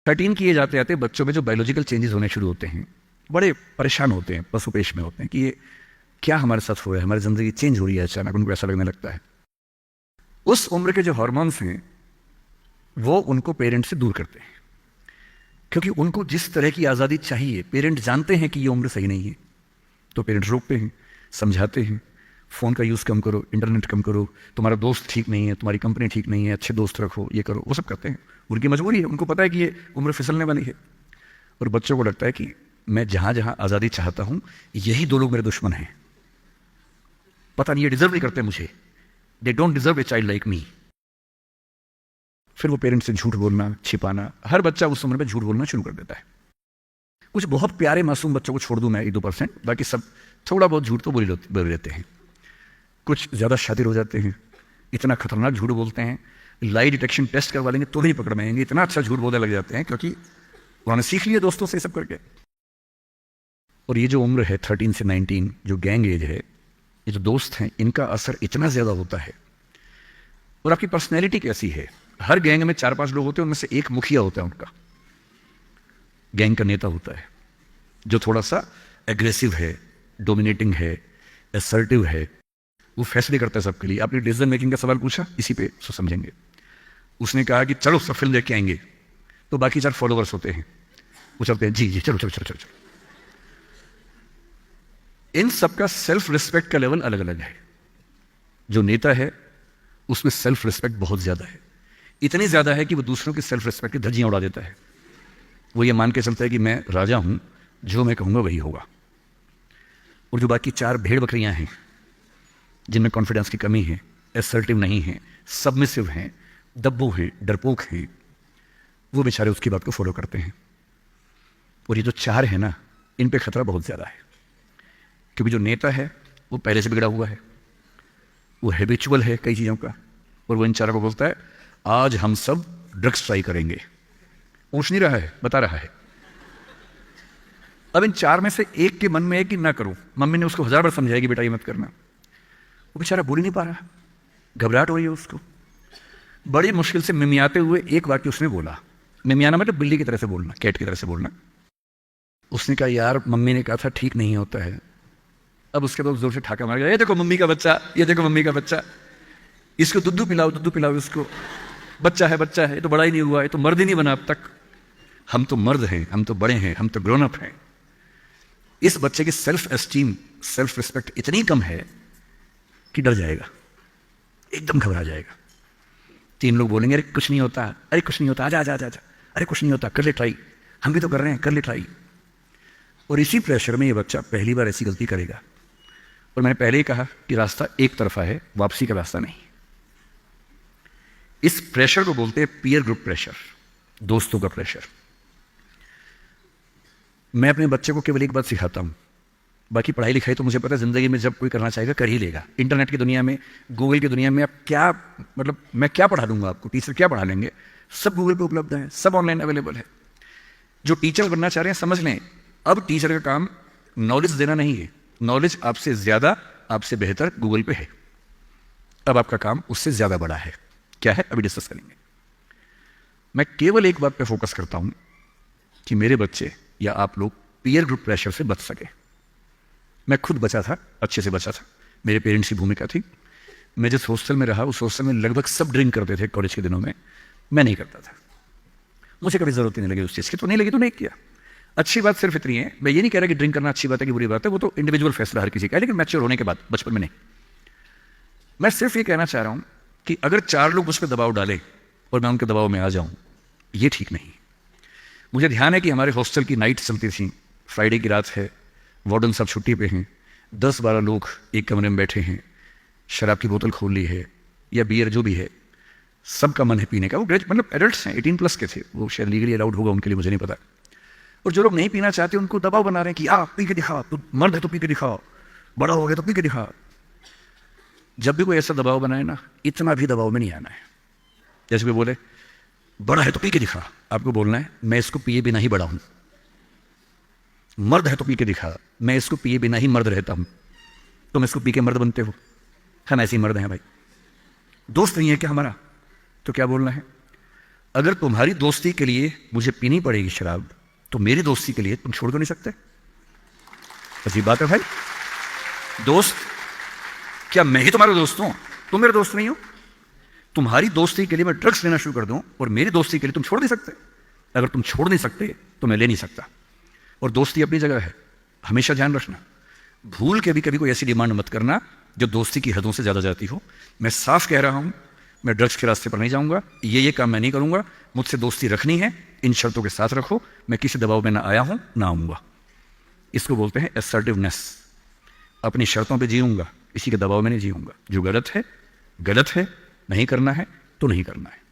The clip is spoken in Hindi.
13 की एज आते आते बच्चों में जो बायोलॉजिकल चेंजेस होने शुरू होते हैं, बड़े परेशान होते हैं, पशुपेश में होते हैं कि ये क्या हमारे साथ हो रहा है, हमारी ज़िंदगी चेंज हो रही है अचानक, उनको ऐसा लगने लगता है। उस उम्र के जो हार्मोन्स हैं वो उनको पेरेंट से दूर करते हैं, क्योंकि उनको जिस तरह की आज़ादी चाहिए, पेरेंट जानते हैं कि ये उम्र सही नहीं है, तो पेरेंट रोकते हैं, समझाते हैं, फ़ोन का यूज़ कम करो, इंटरनेट कम करो, तुम्हारा दोस्त ठीक नहीं है, तुम्हारी कंपनी ठीक नहीं है, अच्छे दोस्त रखो, ये करो, वो सब करते हैं। उनकी मजबूरी है, उनको पता है कि ये उम्र फिसलने वाली है। और बच्चों को लगता है कि मैं जहाँ जहाँ आज़ादी चाहता हूँ यही दो लोग मेरे दुश्मन हैं, पता नहीं ये डिजर्व नहीं करते मुझे, they don't deserve a child like me. फिर वो पेरेंट्स से झूठ बोलना, छिपाना, हर बच्चा उस उम्र में झूठ बोलना शुरू कर देता है। कुछ बहुत प्यारे मासूम बच्चों को छोड़ दूं मैं 1-2%, बाकी सब थोड़ा बहुत झूठ तो बोल लेते हैं। कुछ ज़्यादा शातिर हो जाते हैं, इतना खतरनाक झूठ बोलते हैं, लाई डिटेक्शन टेस्ट करवा लेंगे तो नहीं पकड़ में आएंगे, इतना अच्छा झूठ बोलने लग जाते हैं, क्योंकि उन्होंने सीख लिया दोस्तों से सब करके। और ये जो उम्र है 13 से 19, जो गैंग एज है, ये जो दोस्त हैं, इनका असर इतना ज़्यादा होता है। और आपकी पर्सनैलिटी कैसी है, हर गैंग में 4-5 लोग होते हैं, उनमें से एक मुखिया होता है, उनका गैंग का नेता होता है, जो थोड़ा सा एग्रेसिव है, डोमिनेटिंग है, असर्टिव है, वो फैसले करता है सबके लिए। आपने डिसीजन मेकिंग का सवाल पूछा, इसी पे सो समझेंगे। उसने कहा कि चलो सब फिल्म देख के आएंगे, तो बाकी 4 फॉलोवर्स होते हैं, वो चलते हैं, जी जी चलो चलो चलो चलो चलो। इन सबका सेल्फ रिस्पेक्ट का लेवल अलग अलग है। जो नेता है उसमें सेल्फ रिस्पेक्ट बहुत ज़्यादा है, इतनी ज़्यादा है कि वो दूसरों की सेल्फ रिस्पेक्ट की धज्जियां उड़ा देता है। वो ये मान के चलता है कि मैं राजा हूं, जो मैं कहूंगा वही होगा। और जो बाकी 4 भेड़ बकरियां हैं, जिनमें कॉन्फिडेंस की कमी है, असर्टिव नहीं है, सबमिसिव हैं, दब्बू हैं, डरपोक हैं, वो बेचारे उसकी बात को फॉलो करते हैं। और ये जो 4 है ना, इन पे खतरा बहुत ज़्यादा है, क्योंकि जो नेता है वो पहले से बिगड़ा हुआ है, वो हैबिचुअल है कई चीज़ों का, और वो इन 4 को बोलता है आज हम सब ड्रग्स ट्राई करेंगे। पूछ नहीं रहा है, बता रहा है। अब इन 4 में से एक के मन में है कि ना करूं, मम्मी ने उसको 1000 बार समझाएगी बेटा ये मत करना, वो बेचारा बोल ही नहीं पा रहा, घबराहट हो रही है उसको। बड़ी मुश्किल से मिमियाते हुए एक वाक्य उसने बोला, मिमियाना मतलब बिल्ली की तरह से बोलना, कैट की तरह से बोलना। उसने कहा यार मम्मी ने कहा था ठीक नहीं होता है। अब उसके बाद जोर से ठाका मार गया, ये देखो मम्मी का बच्चा, ये देखो मम्मी का बच्चा, इसको दूध पिलाओ इसको, बच्चा है, ये तो बड़ा ही नहीं हुआ, ये तो मर्द ही नहीं बना अब तक। हम तो मर्द हैं, हम तो बड़े हैं, हम तो ग्रोन अप हैं। इस बच्चे की सेल्फ एस्टीम, सेल्फ रिस्पेक्ट इतनी कम है कि डर जाएगा, एकदम घबरा जाएगा। 3 लोग बोलेंगे अरे कुछ नहीं होता, अरे कुछ नहीं होता, आजा आजा आजा, अरे कुछ नहीं होता, कर ले ट्राई, हम भी तो कर रहे हैं, कर ले ट्राई। और इसी प्रेशर में ये बच्चा पहली बार ऐसी गलती करेगा। और मैंने पहले ही कहा कि रास्ता एक तरफा है, वापसी का रास्ता नहीं। इस प्रेशर को बोलते हैं पीयर ग्रुप प्रेशर, दोस्तों का प्रेशर। मैं अपने बच्चे को केवल एक बात सिखाता हूं, बाकी पढ़ाई लिखाई तो मुझे पता है जिंदगी में जब कोई करना चाहेगा कर ही लेगा। इंटरनेट की दुनिया में, गूगल की दुनिया में आप क्या, मतलब मैं क्या पढ़ा दूंगा आपको, टीचर क्या पढ़ा लेंगे, सब गूगल पे उपलब्ध है, सब ऑनलाइन अवेलेबल है। जो टीचर बनना चाह रहे हैं समझ लें, अब टीचर का काम नॉलेज देना नहीं है, नॉलेज आपसे ज्यादा, आपसे बेहतर गूगल पे है। अब आपका काम उससे ज्यादा बड़ा है, क्या है अभी डिस्कस करेंगे। मैं केवल एक बात पे फोकस करता हूं कि मेरे बच्चे या आप लोग पीयर ग्रुप प्रेशर से बच सके। मैं खुद बचा था, अच्छे से बचा था, मेरे पेरेंट्स की भूमिका थी। मैं जिस हॉस्टल में रहा उस हॉस्टल में लगभग सब ड्रिंक करते थे कॉलेज के दिनों में, मैं नहीं करता था, मुझे कभी जरूरत नहीं लगी उस चीज़ की, तो नहीं लगी तो नहीं किया। अच्छी बात सिर्फ इतनी है, मैं ये नहीं कह रहा कि ड्रिंक करना अच्छी बात है कि बुरी बात है, वो तो इंडिविजुअल फैसला हर किसी का है, लेकिन मैच्योर होने के बाद, बचपन में नहीं। मैं सिर्फ ये कहना चाह रहा हूं कि अगर 4 लोग मुझ पर दबाव डालें और मैं उनके दबाव में आ जाऊं, ये ठीक नहीं। मुझे ध्यान है कि हमारे हॉस्टल की नाइट चलती थी, फ्राइडे की रात है, वार्डन सब छुट्टी पे हैं, 10-12 लोग एक कमरे में बैठे हैं, शराब की बोतल खोल ली है या बियर जो भी है, सबका मन है पीने का। वो मतलब एडल्ट्स हैं, 18+ के थे, वो शायद लीगली अलाउड होगा उनके लिए, मुझे नहीं पता। और जो लोग नहीं पीना चाहते उनको दबाव बना रहे हैं कि पी के दिखाओ, तू मर्द है तो पी के दिखाओ, बड़ा हो गया तो पी के दिखाओ। जब भी कोई ऐसा दबाव बनाए ना, इतना भी दबाव में नहीं आना है। जैसे कोई बोले बड़ा है तो पी के दिखा, आपको बोलना है मैं इसको पिए बिना ही बड़ा हूं। मर्द है तो पी के दिखा, मैं इसको पिए बिना ही मर्द रहता हूं, तुम इसको पी के मर्द बनते हो, हम ऐसे ही मर्द हैं भाई। दोस्त नहीं है क्या हमारा, तो क्या बोलना है, अगर तुम्हारी दोस्ती के लिए मुझे पीनी पड़ेगी शराब, तो मेरी दोस्ती के लिए तुम छोड़ क्यों नहीं सकते? अजीब बात है भाई। दोस्त, क्या मैं ही तुम्हारा दोस्त हूं? तुम मेरे दोस्त नहीं हो? तुम्हारी दोस्ती के लिए मैं ड्रग्स लेना शुरू कर दूं और मेरी दोस्ती के लिए तुम छोड़ नहीं सकते? अगर तुम छोड़ नहीं सकते तो मैं ले नहीं सकता। और दोस्ती अपनी जगह है, हमेशा ध्यान रखना। भूल के भी कभी कोई ऐसी डिमांड मत करना जो दोस्ती की हदों से ज़्यादा जाती हो। मैं साफ कह रहा हूं, मैं ड्रग्स के रास्ते पर नहीं जाऊंगा, ये काम मैं नहीं करूंगा। मुझसे दोस्ती रखनी है, इन शर्तों के साथ रखो। मैं किसी दबाव में ना आया हूं ना आऊंगा। इसको बोलते हैं असर्टिवनेस। अपनी शर्तों पे जीऊंगा, किसी के दबाव में नहीं जीऊंगा। जो गलत है, नहीं करना है तो नहीं करना है।